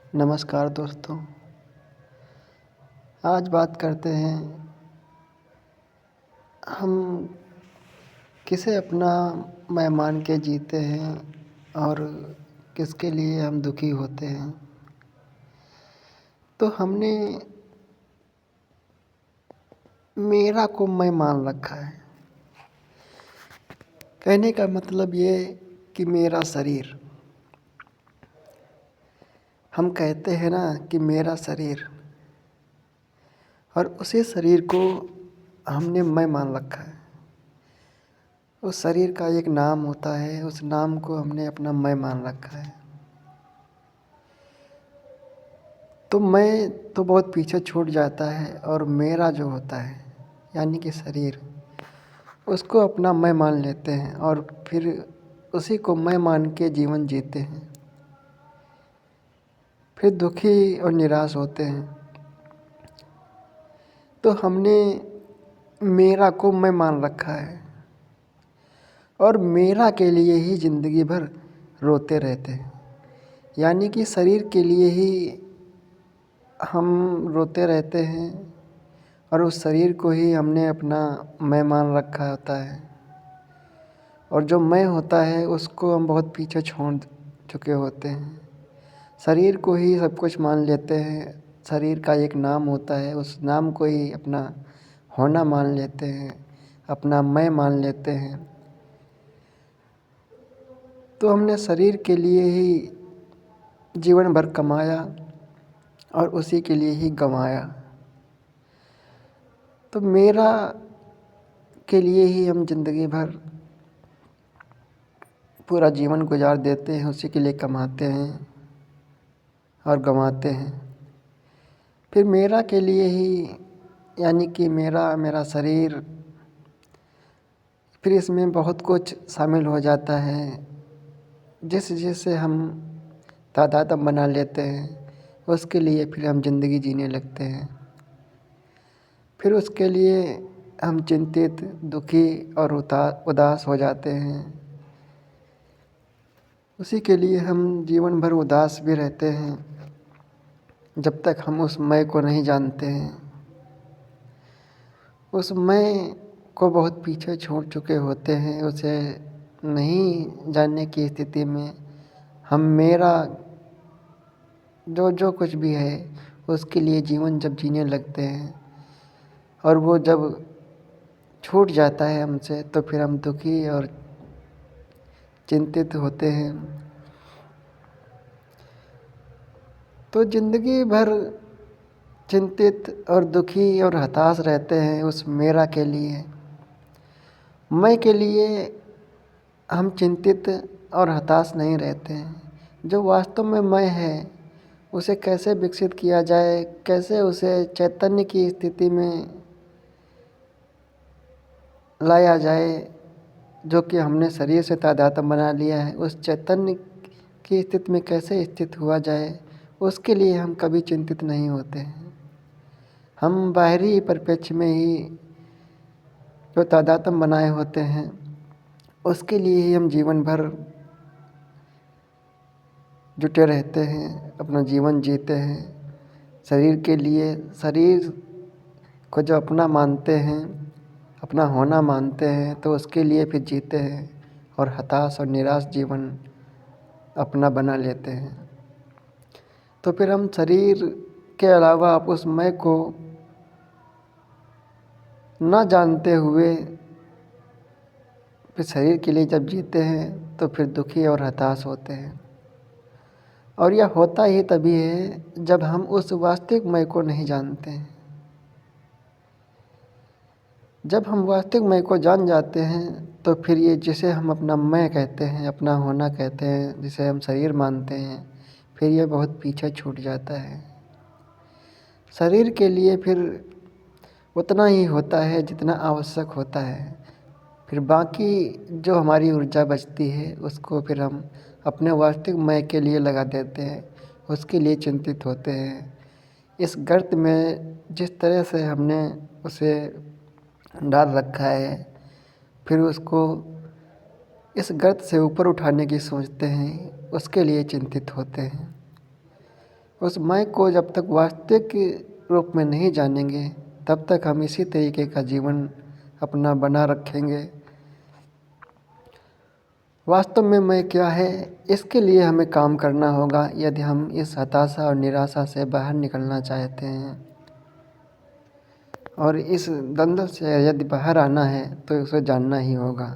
नमस्कार दोस्तों। आज बात करते हैं हम किसे अपना मैं मान के जीते हैं और किसके लिए हम दुखी होते हैं। तो हमने मेरा को मैं मान रखा है। कहने का मतलब ये कि मेरा शरीर, हम कहते हैं ना कि मेरा शरीर, और उसी शरीर को हमने मैं मान रखा है। उस शरीर का एक नाम होता है, उस नाम को हमने अपना मैं मान रखा है। तो मैं तो बहुत पीछे छूट जाता है और मेरा जो होता है यानी कि शरीर, उसको अपना मैं मान लेते हैं और फिर उसी को मैं मान के जीवन जीते हैं। फिर दुखी और निराश होते हैं। तो हमने मेरा को मैं मान रखा है और मेरा के लिए ही ज़िंदगी भर रोते रहते हैं। यानी कि शरीर के लिए ही हम रोते रहते हैं और उस शरीर को ही हमने अपना मैं मान रखा होता है। और जो मैं होता है उसको हम बहुत पीछे छोड़ चुके होते हैं। शरीर को ही सब कुछ मान लेते हैं। शरीर का एक नाम होता है, उस नाम को ही अपना होना मान लेते हैं, अपना मैं मान लेते हैं। तो हमने शरीर के लिए ही जीवन भर कमाया और उसी के लिए ही गंवाया। तो मेरा के लिए ही हम ज़िंदगी भर पूरा जीवन गुजार देते हैं, उसी के लिए कमाते हैं और गंवाते हैं। फिर मेरा के लिए ही यानी कि मेरा शरीर, फिर इसमें बहुत कुछ शामिल हो जाता है। जिससे हम तादाद बना लेते हैं, उसके लिए फिर हम ज़िंदगी जीने लगते हैं। फिर उसके लिए हम चिंतित, दुखी और उदास हो जाते हैं। उसी के लिए हम जीवन भर उदास भी रहते हैं जब तक हम उस मैं को नहीं जानते हैं। उस मैं को बहुत पीछे छोड़ चुके होते हैं। उसे नहीं जानने की स्थिति में हम मेरा जो कुछ भी है उसके लिए जीवन जब जीने लगते हैं और वो जब छूट जाता है हमसे, तो फिर हम दुखी और चिंतित होते हैं। तो ज़िंदगी भर चिंतित और दुखी और हताश रहते हैं उस मेरा के लिए। मैं के लिए हम चिंतित और हताश नहीं रहते हैं। जो वास्तव में मैं है उसे कैसे विकसित किया जाए, कैसे उसे चैतन्य की स्थिति में लाया जाए, जो कि हमने शरीर से तादात्म्य बना लिया है, उस चैतन्य की स्थिति में कैसे स्थित हुआ जाए, उसके लिए हम कभी चिंतित नहीं होते हैं। हम बाहरी परिप्रेक्ष्य में ही जो तादात्म्य बनाए होते हैं उसके लिए ही हम जीवन भर जुटे रहते हैं, अपना जीवन जीते हैं। शरीर के लिए, शरीर को जो अपना मानते हैं, अपना होना मानते हैं, तो उसके लिए फिर जीते हैं और हताश और निराश जीवन अपना बना लेते हैं। तो फिर हम शरीर के अलावा आप उस मैं को ना जानते हुए फिर शरीर के लिए जब जीते हैं तो फिर दुखी और हताश होते हैं। और यह होता ही तभी है जब हम उस वास्तविक मैं को नहीं जानते हैं। जब हम वास्तविक मैं को जान जाते हैं तो फिर ये जिसे हम अपना मैं कहते हैं, अपना होना कहते हैं, जिसे हम शरीर मानते हैं, फिर ये बहुत पीछे छूट जाता है। शरीर के लिए फिर उतना ही होता है जितना आवश्यक होता है। फिर बाकी जो हमारी ऊर्जा बचती है उसको फिर हम अपने वास्तविक मैं के लिए लगा देते हैं, उसके लिए चिंतित होते हैं। इस गर्त में जिस तरह से हमने उसे डाल रखा है, फिर उसको इस गर्त से ऊपर उठाने की सोचते हैं, उसके लिए चिंतित होते हैं। उस मैं को जब तक वास्तविक रूप में नहीं जानेंगे तब तक हम इसी तरीके का जीवन अपना बना रखेंगे। वास्तव में मैं क्या है, इसके लिए हमें काम करना होगा यदि हम इस हताशा और निराशा से बाहर निकलना चाहते हैं। और इस दलदल से यदि बाहर आना है तो उसे जानना ही होगा।